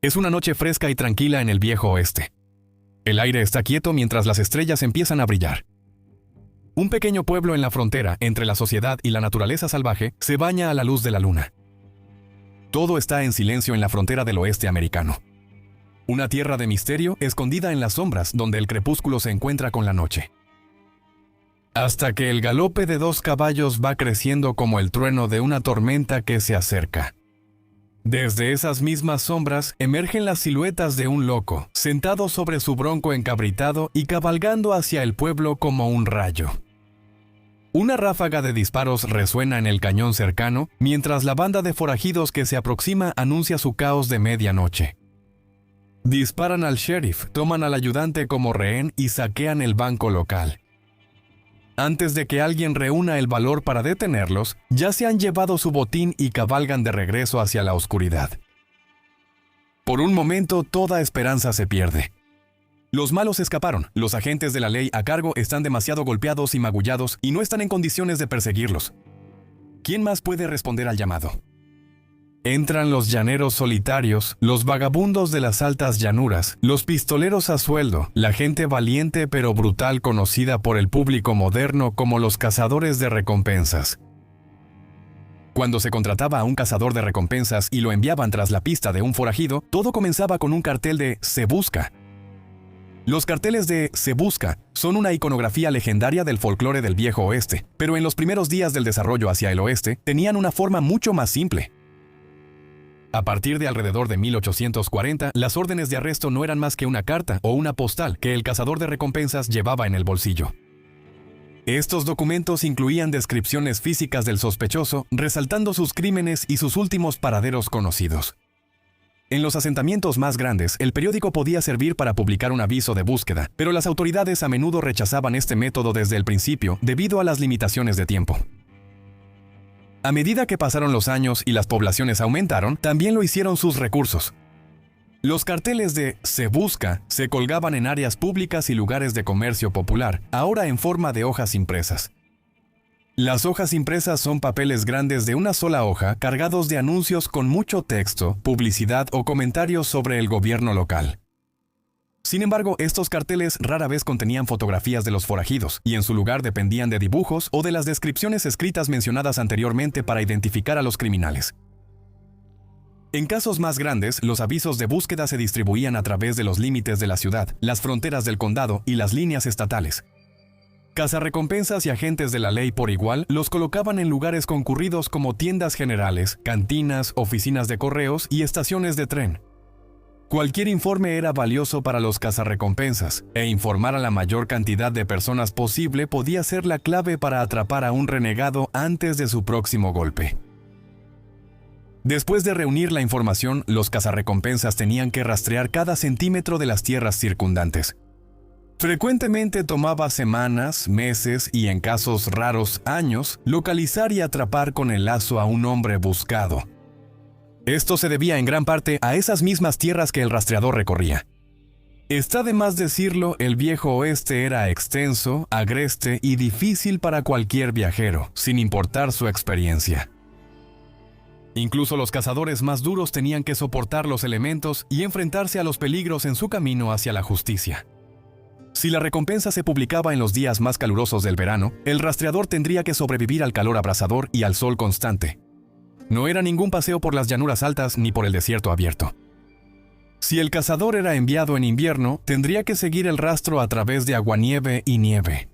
Es una noche fresca y tranquila en el viejo oeste. El aire está quieto mientras las estrellas empiezan a brillar. Un pequeño pueblo en la frontera entre la sociedad y la naturaleza salvaje se baña a la luz de la luna. Todo está en silencio en la frontera del oeste americano. Una tierra de misterio escondida en las sombras donde el crepúsculo se encuentra con la noche. Hasta que el galope de 2 caballos va creciendo como el trueno de una tormenta que se acerca. Desde esas mismas sombras emergen las siluetas de un loco, sentado sobre su bronco encabritado y cabalgando hacia el pueblo como un rayo. Una ráfaga de disparos resuena en el cañón cercano, mientras la banda de forajidos que se aproxima anuncia su caos de medianoche. Disparan al sheriff, toman al ayudante como rehén y saquean el banco local. Antes de que alguien reúna el valor para detenerlos, ya se han llevado su botín y cabalgan de regreso hacia la oscuridad. Por un momento, toda esperanza se pierde. Los malos escaparon, los agentes de la ley a cargo están demasiado golpeados y magullados y no están en condiciones de perseguirlos. ¿Quién más puede responder al llamado? Entran los llaneros solitarios, los vagabundos de las altas llanuras, los pistoleros a sueldo, la gente valiente pero brutal conocida por el público moderno como los cazadores de recompensas. Cuando se contrataba a un cazador de recompensas y lo enviaban tras la pista de un forajido, todo comenzaba con un cartel de "Se busca". Los carteles de "Se busca" son una iconografía legendaria del folclore del viejo oeste, pero en los primeros días del desarrollo hacia el oeste tenían una forma mucho más simple. A partir de alrededor de 1840, las órdenes de arresto no eran más que una carta o una postal que el cazador de recompensas llevaba en el bolsillo. Estos documentos incluían descripciones físicas del sospechoso, resaltando sus crímenes y sus últimos paraderos conocidos. En los asentamientos más grandes, el periódico podía servir para publicar un aviso de búsqueda, pero las autoridades a menudo rechazaban este método desde el principio debido a las limitaciones de tiempo. A medida que pasaron los años y las poblaciones aumentaron, también lo hicieron sus recursos. Los carteles de "Se busca" se colgaban en áreas públicas y lugares de comercio popular, ahora en forma de hojas impresas. Las hojas impresas son papeles grandes de una sola hoja cargados de anuncios con mucho texto, publicidad o comentarios sobre el gobierno local. Sin embargo, estos carteles rara vez contenían fotografías de los forajidos, y en su lugar dependían de dibujos o de las descripciones escritas mencionadas anteriormente para identificar a los criminales. En casos más grandes, los avisos de búsqueda se distribuían a través de los límites de la ciudad, las fronteras del condado y las líneas estatales. Cazarrecompensas y agentes de la ley por igual los colocaban en lugares concurridos como tiendas generales, cantinas, oficinas de correos y estaciones de tren. Cualquier informe era valioso para los cazarrecompensas, e informar a la mayor cantidad de personas posible podía ser la clave para atrapar a un renegado antes de su próximo golpe. Después de reunir la información, los cazarrecompensas tenían que rastrear cada centímetro de las tierras circundantes. Frecuentemente tomaba semanas, meses y, en casos raros, años, localizar y atrapar con el lazo a un hombre buscado. Esto se debía en gran parte a esas mismas tierras que el rastreador recorría. Está de más decirlo, el viejo oeste era extenso, agreste y difícil para cualquier viajero, sin importar su experiencia. Incluso los cazadores más duros tenían que soportar los elementos y enfrentarse a los peligros en su camino hacia la justicia. Si la recompensa se publicaba en los días más calurosos del verano, el rastreador tendría que sobrevivir al calor abrasador y al sol constante. No era ningún paseo por las llanuras altas ni por el desierto abierto. Si el cazador era enviado en invierno, tendría que seguir el rastro a través de aguanieve y nieve.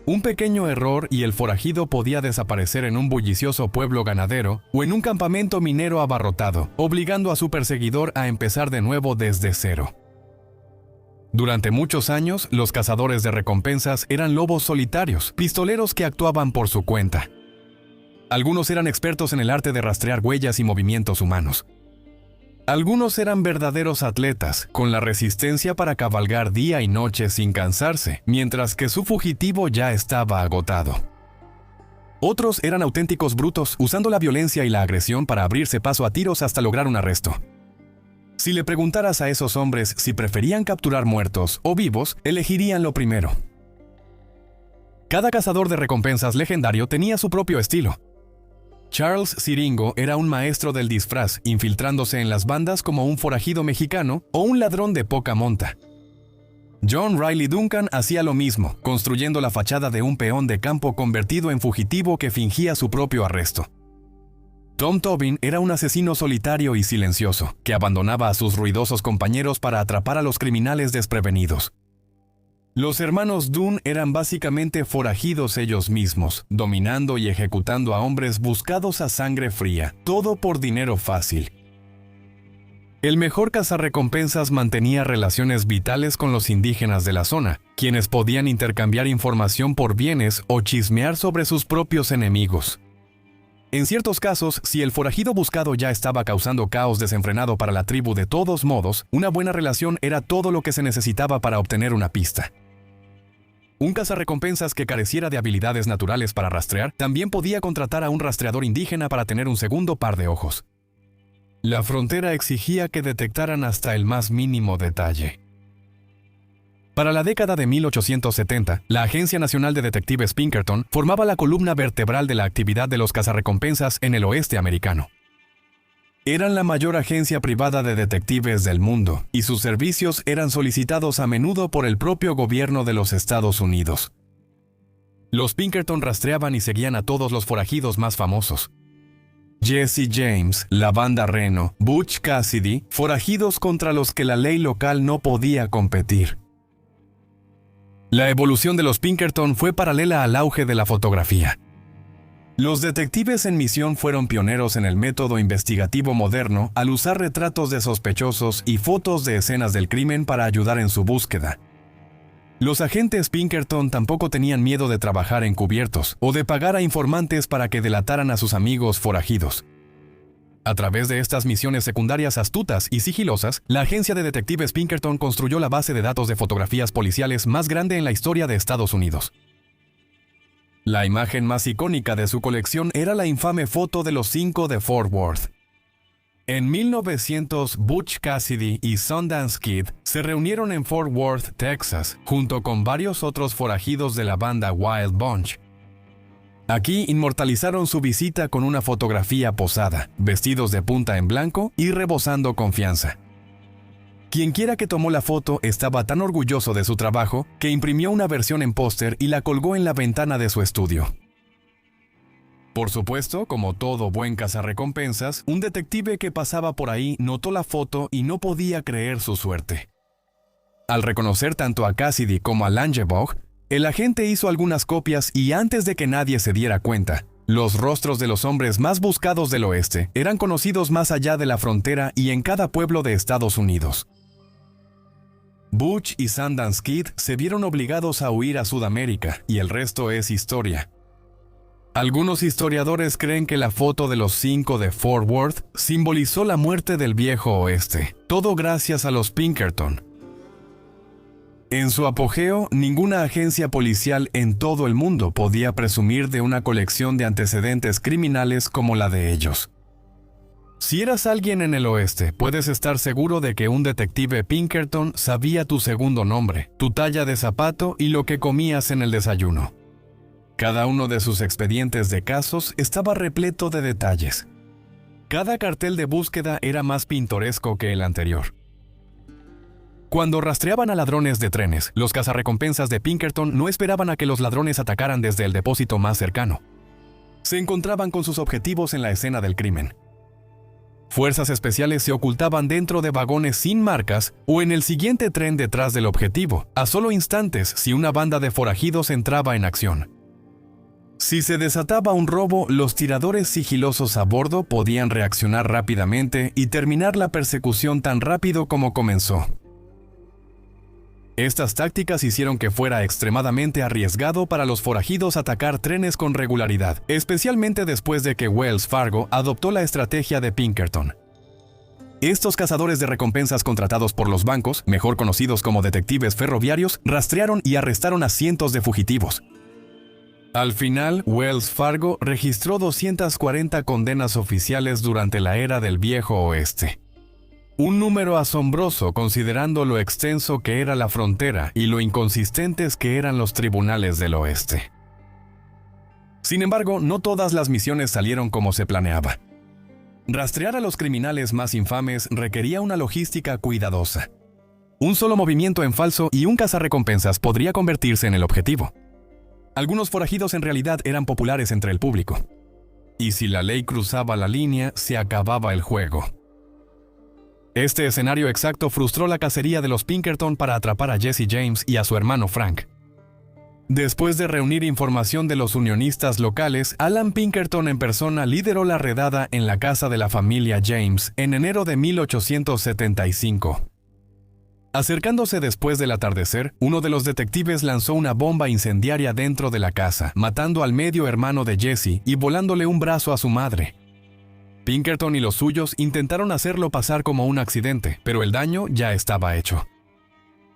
Un pequeño error y el forajido podía desaparecer en un bullicioso pueblo ganadero o en un campamento minero abarrotado, obligando a su perseguidor a empezar de nuevo desde cero. Durante muchos años, los cazadores de recompensas eran lobos solitarios, pistoleros que actuaban por su cuenta. Algunos eran expertos en el arte de rastrear huellas y movimientos humanos. Algunos eran verdaderos atletas, con la resistencia para cabalgar día y noche sin cansarse, mientras que su fugitivo ya estaba agotado. Otros eran auténticos brutos, usando la violencia y la agresión para abrirse paso a tiros hasta lograr un arresto. Si le preguntaras a esos hombres si preferían capturar muertos o vivos, elegirían lo primero. Cada cazador de recompensas legendario tenía su propio estilo. Charles Siringo era un maestro del disfraz, infiltrándose en las bandas como un forajido mexicano o un ladrón de poca monta. John Riley Duncan hacía lo mismo, construyendo la fachada de un peón de campo convertido en fugitivo que fingía su propio arresto. Tom Tobin era un asesino solitario y silencioso, que abandonaba a sus ruidosos compañeros para atrapar a los criminales desprevenidos. Los hermanos Dunn eran básicamente forajidos ellos mismos, dominando y ejecutando a hombres buscados a sangre fría, todo por dinero fácil. El mejor cazarrecompensas mantenía relaciones vitales con los indígenas de la zona, quienes podían intercambiar información por bienes o chismear sobre sus propios enemigos. En ciertos casos, si el forajido buscado ya estaba causando caos desenfrenado para la tribu de todos modos, una buena relación era todo lo que se necesitaba para obtener una pista. Un cazarrecompensas que careciera de habilidades naturales para rastrear, también podía contratar a un rastreador indígena para tener un segundo par de ojos. La frontera exigía que detectaran hasta el más mínimo detalle. Para la década de 1870, la Agencia Nacional de Detectives Pinkerton formaba la columna vertebral de la actividad de los cazarrecompensas en el oeste americano. Eran la mayor agencia privada de detectives del mundo, y sus servicios eran solicitados a menudo por el propio gobierno de los Estados Unidos. Los Pinkerton rastreaban y seguían a todos los forajidos más famosos. Jesse James, la banda Reno, Butch Cassidy, forajidos contra los que la ley local no podía competir. La evolución de los Pinkerton fue paralela al auge de la fotografía. Los detectives en misión fueron pioneros en el método investigativo moderno al usar retratos de sospechosos y fotos de escenas del crimen para ayudar en su búsqueda. Los agentes Pinkerton tampoco tenían miedo de trabajar encubiertos o de pagar a informantes para que delataran a sus amigos forajidos. A través de estas misiones secundarias astutas y sigilosas, la agencia de detectives Pinkerton construyó la base de datos de fotografías policiales más grande en la historia de Estados Unidos. La imagen más icónica de su colección era la infame foto de los 5 de Fort Worth. En 1900, Butch Cassidy y Sundance Kid se reunieron en Fort Worth, Texas, junto con varios otros forajidos de la banda Wild Bunch. Aquí inmortalizaron su visita con una fotografía posada, vestidos de punta en blanco y rebosando confianza. Quienquiera que tomó la foto estaba tan orgulloso de su trabajo que imprimió una versión en póster y la colgó en la ventana de su estudio. Por supuesto, como todo buen cazarrecompensas, un detective que pasaba por ahí notó la foto y no podía creer su suerte. Al reconocer tanto a Cassidy como a Langebach, el agente hizo algunas copias y antes de que nadie se diera cuenta, los rostros de los hombres más buscados del oeste eran conocidos más allá de la frontera y en cada pueblo de Estados Unidos. Butch y Sundance Kid se vieron obligados a huir a Sudamérica y el resto es historia. Algunos historiadores creen que la foto de los 5 de Fort Worth simbolizó la muerte del viejo oeste, todo gracias a los Pinkerton. En su apogeo, ninguna agencia policial en todo el mundo podía presumir de una colección de antecedentes criminales como la de ellos. Si eras alguien en el oeste, puedes estar seguro de que un detective Pinkerton sabía tu segundo nombre, tu talla de zapato y lo que comías en el desayuno. Cada uno de sus expedientes de casos estaba repleto de detalles. Cada cartel de búsqueda era más pintoresco que el anterior. Cuando rastreaban a ladrones de trenes, los cazarrecompensas de Pinkerton no esperaban a que los ladrones atacaran desde el depósito más cercano. Se encontraban con sus objetivos en la escena del crimen. Fuerzas especiales se ocultaban dentro de vagones sin marcas o en el siguiente tren detrás del objetivo, a solo instantes si una banda de forajidos entraba en acción. Si se desataba un robo, los tiradores sigilosos a bordo podían reaccionar rápidamente y terminar la persecución tan rápido como comenzó. Estas tácticas hicieron que fuera extremadamente arriesgado para los forajidos atacar trenes con regularidad, especialmente después de que Wells Fargo adoptó la estrategia de Pinkerton. Estos cazadores de recompensas contratados por los bancos, mejor conocidos como detectives ferroviarios, rastrearon y arrestaron a cientos de fugitivos. Al final, Wells Fargo registró 240 condenas oficiales durante la era del Viejo Oeste. Un número asombroso considerando lo extenso que era la frontera y lo inconsistentes que eran los tribunales del oeste. Sin embargo, no todas las misiones salieron como se planeaba. Rastrear a los criminales más infames requería una logística cuidadosa. Un solo movimiento en falso y un cazarrecompensas podría convertirse en el objetivo. Algunos forajidos en realidad eran populares entre el público. Y si la ley cruzaba la línea, se acababa el juego. Este escenario exacto frustró la cacería de los Pinkerton para atrapar a Jesse James y a su hermano Frank. Después de reunir información de los unionistas locales, Alan Pinkerton en persona lideró la redada en la casa de la familia James en enero de 1875. Acercándose después del atardecer, uno de los detectives lanzó una bomba incendiaria dentro de la casa, matando al medio hermano de Jesse y volándole un brazo a su madre. Pinkerton y los suyos intentaron hacerlo pasar como un accidente, pero el daño ya estaba hecho.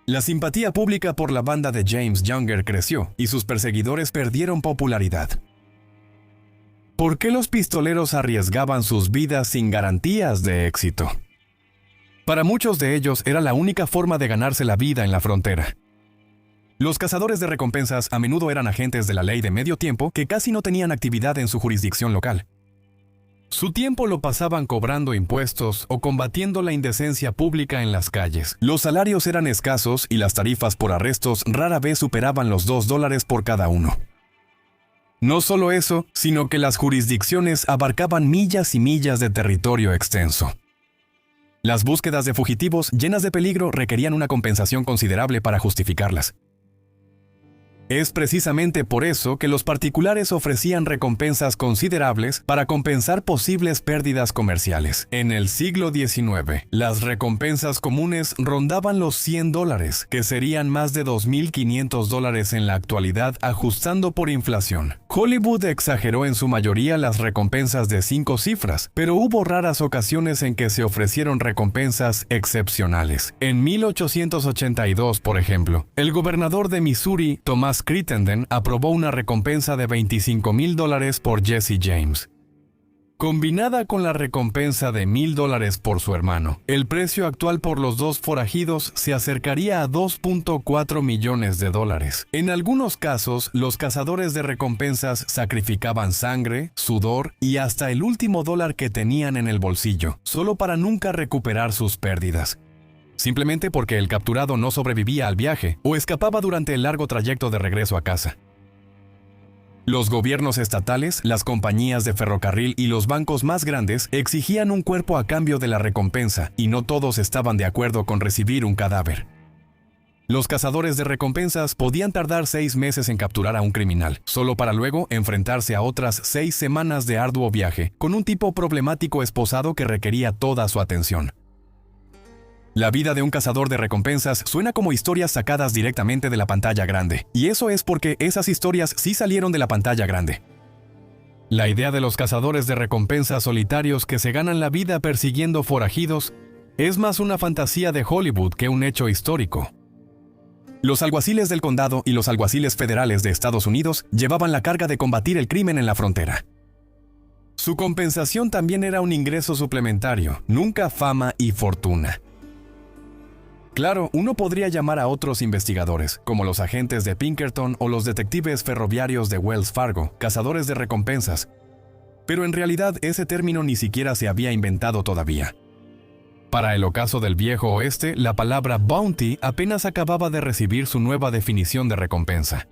La simpatía pública por la banda de James Younger creció y sus perseguidores perdieron popularidad. ¿Por qué los pistoleros arriesgaban sus vidas sin garantías de éxito? Para muchos de ellos era la única forma de ganarse la vida en la frontera. Los cazadores de recompensas a menudo eran agentes de la ley de medio tiempo que casi no tenían actividad en su jurisdicción local. Su tiempo lo pasaban cobrando impuestos o combatiendo la indecencia pública en las calles. Los salarios eran escasos y las tarifas por arrestos rara vez superaban los $2 por cada uno. No solo eso, sino que las jurisdicciones abarcaban millas y millas de territorio extenso. Las búsquedas de fugitivos llenas de peligro requerían una compensación considerable para justificarlas. Es precisamente por eso que los particulares ofrecían recompensas considerables para compensar posibles pérdidas comerciales. En el siglo XIX, las recompensas comunes rondaban los $100, que serían más de $2.500 en la actualidad ajustando por inflación. Hollywood exageró en su mayoría las recompensas de 5 cifras, pero hubo raras ocasiones en que se ofrecieron recompensas excepcionales. En 1882, por ejemplo, el gobernador de Missouri, Thomas Crittenden, aprobó una recompensa de $25,000 por Jesse James. Combinada con la recompensa de $1,000 por su hermano, el precio actual por los dos forajidos se acercaría a $2.4 millones. En algunos casos, los cazadores de recompensas sacrificaban sangre, sudor y hasta el último dólar que tenían en el bolsillo, solo para nunca recuperar sus pérdidas. Simplemente porque el capturado no sobrevivía al viaje o escapaba durante el largo trayecto de regreso a casa. Los gobiernos estatales, las compañías de ferrocarril y los bancos más grandes exigían un cuerpo a cambio de la recompensa y no todos estaban de acuerdo con recibir un cadáver. Los cazadores de recompensas podían tardar 6 meses en capturar a un criminal, solo para luego enfrentarse a otras 6 semanas de arduo viaje, con un tipo problemático esposado que requería toda su atención. La vida de un cazador de recompensas suena como historias sacadas directamente de la pantalla grande, y eso es porque esas historias sí salieron de la pantalla grande. La idea de los cazadores de recompensas solitarios que se ganan la vida persiguiendo forajidos es más una fantasía de Hollywood que un hecho histórico. Los alguaciles del condado y los alguaciles federales de Estados Unidos llevaban la carga de combatir el crimen en la frontera. Su compensación también era un ingreso suplementario, nunca fama y fortuna. Claro, uno podría llamar a otros investigadores, como los agentes de Pinkerton o los detectives ferroviarios de Wells Fargo, cazadores de recompensas. Pero en realidad ese término ni siquiera se había inventado todavía. Para el ocaso del Viejo Oeste, la palabra bounty apenas acababa de recibir su nueva definición de recompensa.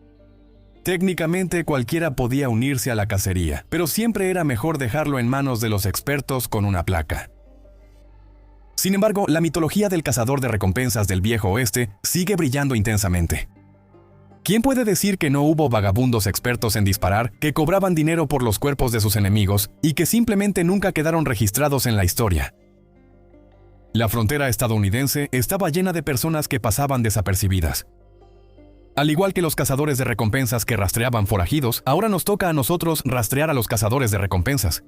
Técnicamente cualquiera podía unirse a la cacería, pero siempre era mejor dejarlo en manos de los expertos con una placa. Sin embargo, la mitología del cazador de recompensas del Viejo Oeste sigue brillando intensamente. ¿Quién puede decir que no hubo vagabundos expertos en disparar que cobraban dinero por los cuerpos de sus enemigos y que simplemente nunca quedaron registrados en la historia? La frontera estadounidense estaba llena de personas que pasaban desapercibidas. Al igual que los cazadores de recompensas que rastreaban forajidos, ahora nos toca a nosotros rastrear a los cazadores de recompensas.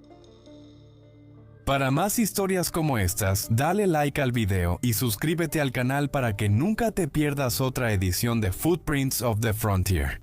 Para más historias como estas, dale like al video y suscríbete al canal para que nunca te pierdas otra edición de Footprints of the Frontier.